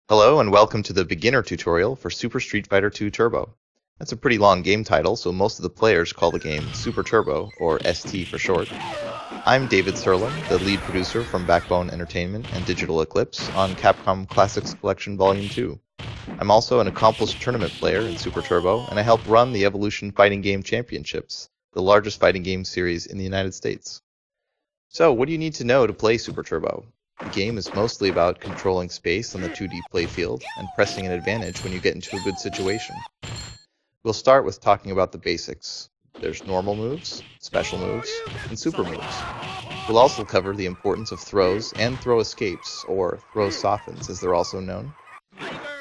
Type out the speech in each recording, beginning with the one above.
Hello and welcome to the beginner tutorial for Super Street Fighter 2 Turbo. That's a pretty long game title, so most of the players call the game Super Turbo, or ST for short. I'm David Serlin, the lead producer from Backbone Entertainment and Digital Eclipse on Capcom Classics Collection Volume 2. I'm also an accomplished tournament player in Super Turbo, and I help run the Evolution Fighting Game Championships, the largest fighting game series in the United States. So, what do you need to know to play Super Turbo? The game is mostly about controlling space on the 2D playfield and pressing an advantage when you get into a good situation. We'll start with talking about the basics. There's normal moves, special moves, and super moves. We'll also cover the importance of throws and throw escapes, or throw softens as they're also known.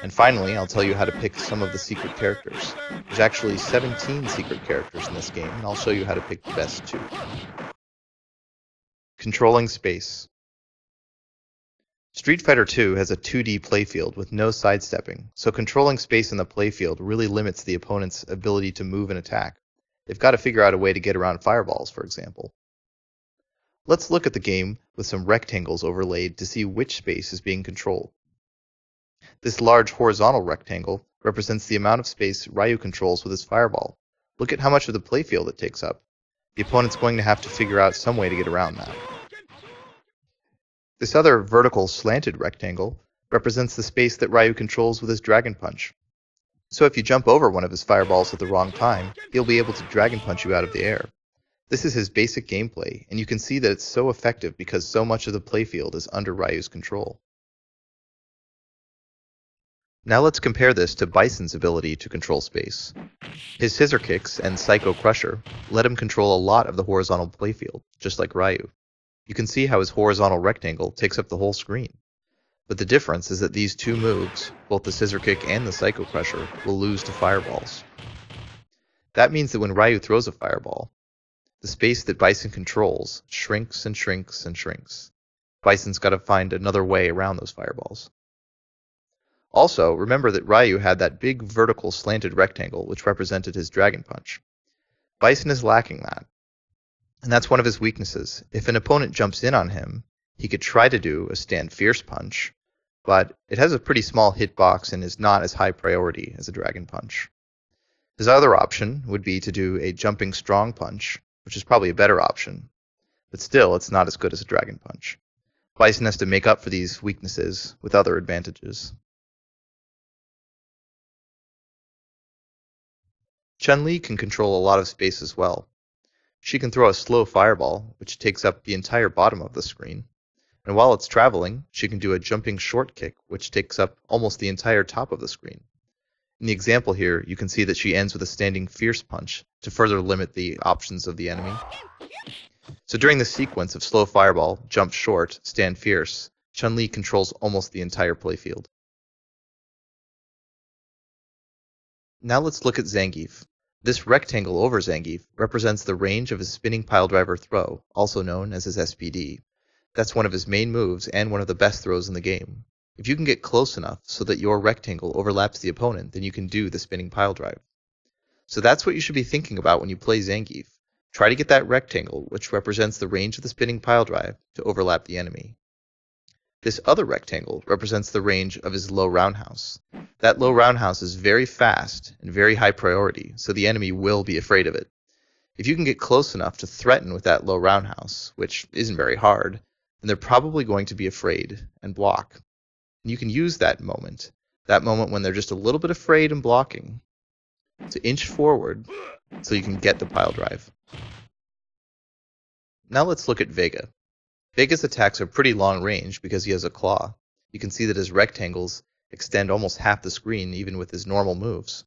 And finally, I'll tell you how to pick some of the secret characters. There's actually 17 secret characters in this game, and I'll show you how to pick the best 2. Controlling space. Street Fighter 2 has a 2D playfield with no sidestepping, so controlling space in the playfield really limits the opponent's ability to move and attack. They've got to figure out a way to get around fireballs, for example. Let's look at the game with some rectangles overlaid to see which space is being controlled. This large horizontal rectangle represents the amount of space Ryu controls with his fireball. Look at how much of the playfield it takes up. The opponent's going to have to figure out some way to get around that. This other vertical slanted rectangle represents the space that Ryu controls with his Dragon Punch. So if you jump over one of his fireballs at the wrong time, he'll be able to Dragon Punch you out of the air. This is his basic gameplay, and you can see that it's so effective because so much of the playfield is under Ryu's control. Now let's compare this to Bison's ability to control space. His Scissor Kicks and Psycho Crusher let him control a lot of the horizontal playfield, just like Ryu. You can see how his horizontal rectangle takes up the whole screen. But the difference is that these 2 moves, both the Scissor Kick and the Psycho Crusher, will lose to fireballs. That means that when Ryu throws a fireball, the space that Bison controls shrinks and shrinks and shrinks. Bison's got to find another way around those fireballs. Also, remember that Ryu had that big vertical slanted rectangle which represented his Dragon Punch. Bison is lacking that. And that's one of his weaknesses. If an opponent jumps in on him, he could try to do a Stand Fierce Punch, but it has a pretty small hitbox and is not as high priority as a Dragon Punch. His other option would be to do a Jumping Strong Punch, which is probably a better option, but still it's not as good as a Dragon Punch. Bison has to make up for these weaknesses with other advantages. Chun-Li can control a lot of space as well. She can throw a slow fireball, which takes up the entire bottom of the screen. And while it's traveling, she can do a jumping short kick, which takes up almost the entire top of the screen. In the example here, you can see that she ends with a standing fierce punch to further limit the options of the enemy. So during the sequence of slow fireball, jump short, stand fierce, Chun-Li controls almost the entire playfield. Now let's look at Zangief. This rectangle over Zangief represents the range of his spinning piledriver throw, also known as his SPD. That's one of his main moves and one of the best throws in the game. If you can get close enough so that your rectangle overlaps the opponent, then you can do the spinning piledrive. So that's what you should be thinking about when you play Zangief. Try to get that rectangle, which represents the range of the spinning piledrive, to overlap the enemy. This other rectangle represents the range of his low roundhouse. That low roundhouse is very fast and very high priority, so the enemy will be afraid of it. If you can get close enough to threaten with that low roundhouse, which isn't very hard, then they're probably going to be afraid and block. And you can use that moment when they're just a little bit afraid and blocking, to inch forward so you can get the pile drive. Now let's look at Vega. Vega's attacks are pretty long range because he has a claw. You can see that his rectangles extend almost half the screen even with his normal moves.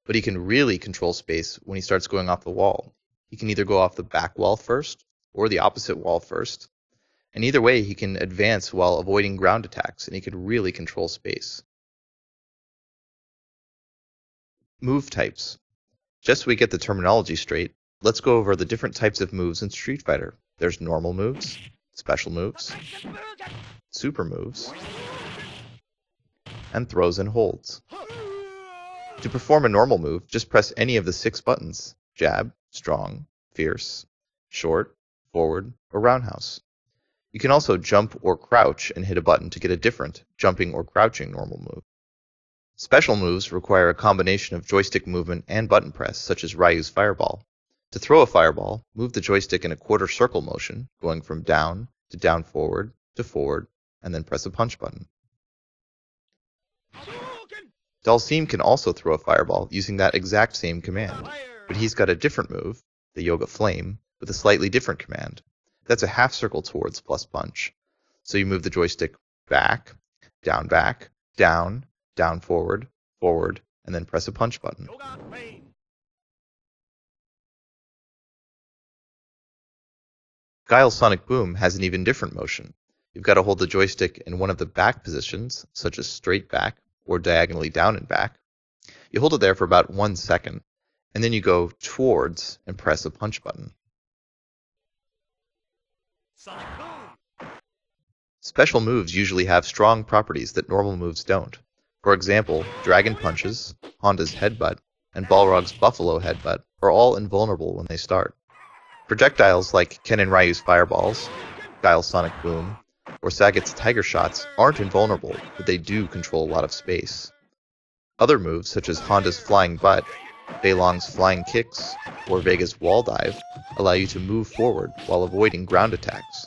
But he can really control space when he starts going off the wall. He can either go off the back wall first or the opposite wall first. And either way he can advance while avoiding ground attacks, and he can really control space. Move types. Just so we get the terminology straight, let's go over the different types of moves in Street Fighter. There's normal moves, special moves, super moves, and throws and holds. To perform a normal move, just press any of the 6 buttons: jab, strong, fierce, short, forward, or roundhouse. You can also jump or crouch and hit a button to get a different jumping or crouching normal move. Special moves require a combination of joystick movement and button press, such as Ryu's Fireball. To throw a fireball, move the joystick in a quarter circle motion, going from down to down forward to forward, and then press a punch button. Dalsim can also throw a fireball using that exact same command, but he's got a different move, the Yoga Flame, with a slightly different command. That's a half circle towards plus punch. So you move the joystick back, down, down forward, forward, and then press a punch button. Guile's Sonic Boom has an even different motion. You've got to hold the joystick in one of the back positions, such as straight back or diagonally down and back. You hold it there for about 1 second, and then you go towards and press a punch button. Special moves usually have strong properties that normal moves don't. For example, Dragon Punches, Honda's Headbutt, and Balrog's Buffalo Headbutt are all invulnerable when they start. Projectiles like Ken and Ryu's Fireballs, Guile's Sonic Boom, or Sagat's Tiger Shots aren't invulnerable, but they do control a lot of space. Other moves such as Honda's Flying Butt, Beilong's Flying Kicks, or Vega's Wall Dive allow you to move forward while avoiding ground attacks.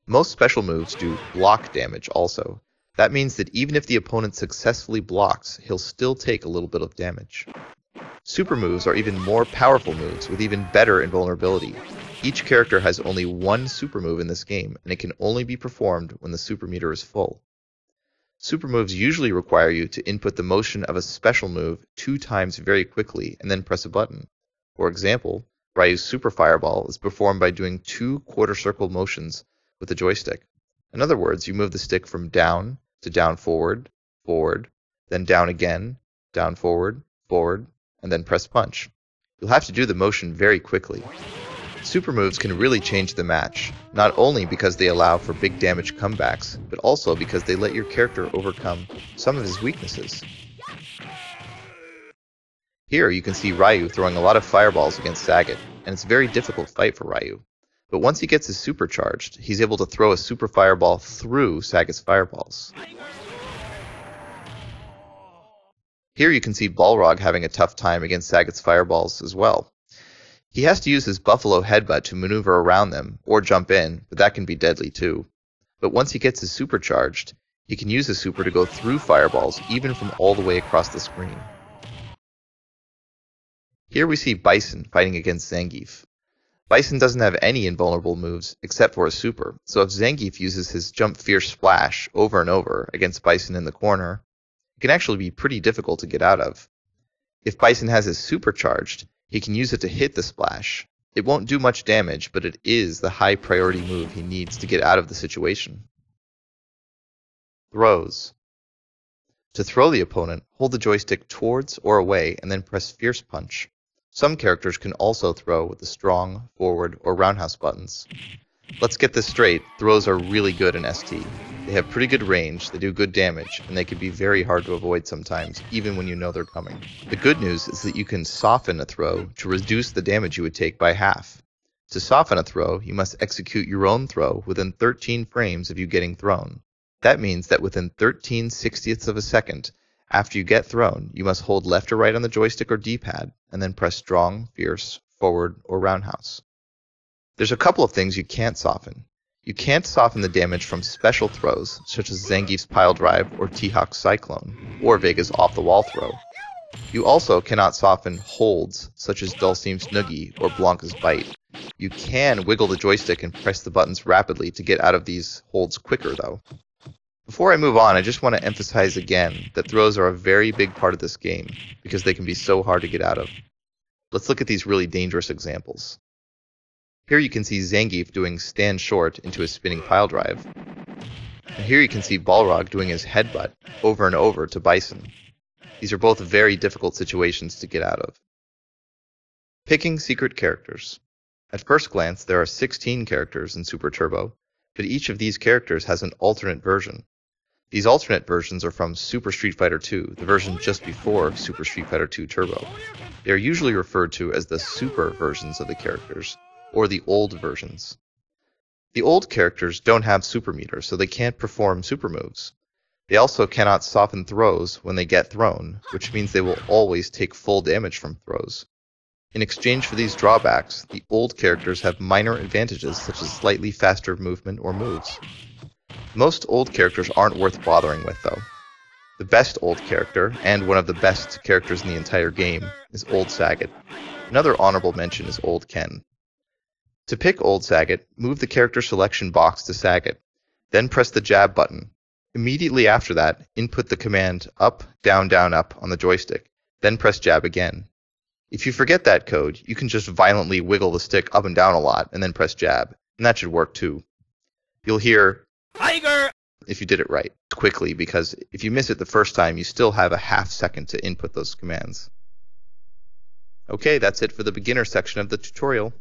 Most special moves do block damage also. That means that even if the opponent successfully blocks, he'll still take a little bit of damage. Super moves are even more powerful moves with even better invulnerability. Each character has only one super move in this game, and it can only be performed when the super meter is full. Super moves usually require you to input the motion of a special move 2 times very quickly and then press a button. For example, Ryu's Super Fireball is performed by doing 2 quarter circle motions with the joystick. In other words, you move the stick from down to down forward, forward, then down again, down forward, forward, and then press punch. You'll have to do the motion very quickly. Super moves can really change the match, not only because they allow for big damage comebacks, but also because they let your character overcome some of his weaknesses. Here you can see Ryu throwing a lot of fireballs against Sagat, and it's a very difficult fight for Ryu. But once he gets his super charged, he's able to throw a super fireball through Sagat's fireballs. Here you can see Balrog having a tough time against Sagat's fireballs as well. He has to use his Buffalo Headbutt to maneuver around them, or jump in, but that can be deadly too. But once he gets his super charged, he can use his super to go through fireballs even from all the way across the screen. Here we see Bison fighting against Zangief. Bison doesn't have any invulnerable moves except for a super, so if Zangief uses his Jump Fierce Splash over and over against Bison in the corner, it can actually be pretty difficult to get out of. If Bison has his super charged, he can use it to hit the splash. It won't do much damage, but it is the high priority move he needs to get out of the situation. Throws. To throw the opponent, hold the joystick towards or away and then press Fierce Punch. Some characters can also throw with the strong, forward, or roundhouse buttons. Let's get this straight, throws are really good in ST. They have pretty good range, they do good damage, and they can be very hard to avoid sometimes, even when you know they're coming. The good news is that you can soften a throw to reduce the damage you would take by half. To soften a throw, you must execute your own throw within 13 frames of you getting thrown. That means that within 13/60ths of a second after you get thrown, you must hold left or right on the joystick or D-pad, and then press strong, fierce, forward, or roundhouse. There's a couple of things you can't soften. You can't soften the damage from special throws, such as Zangief's Pile Drive or T-Hawk's Cyclone, or Vega's off-the-wall throw. You also cannot soften holds, such as Dalsim's Noogie or Blanca's Bite. You can wiggle the joystick and press the buttons rapidly to get out of these holds quicker, though. Before I move on, I just want to emphasize again that throws are a very big part of this game, because they can be so hard to get out of. Let's look at these really dangerous examples. Here you can see Zangief doing stand short into a spinning pile drive. And here you can see Balrog doing his headbutt over and over to Bison. These are both very difficult situations to get out of. Picking secret characters. At first glance, there are 16 characters in Super Turbo, but each of these characters has an alternate version. These alternate versions are from Super Street Fighter II, the version just before Super Street Fighter II Turbo. They are usually referred to as the super versions of the characters, or the old versions. The old characters don't have super meter, so they can't perform super moves. They also cannot soften throws when they get thrown, which means they will always take full damage from throws. In exchange for these drawbacks, the old characters have minor advantages such as slightly faster movement or moves. Most old characters aren't worth bothering with though. The best old character, and one of the best characters in the entire game, is Old Sagat. Another honorable mention is Old Ken. To pick Old Sagat, move the character selection box to Sagat, then press the jab button. Immediately after that, input the command up, down, up on the joystick, then press jab again. If you forget that code, you can just violently wiggle the stick up and down a lot and then press jab, and that should work too. You'll hear Tiger if you did it right quickly, because if you miss it the first time, you still have a half second to input those commands. Okay, that's it for the beginner section of the tutorial.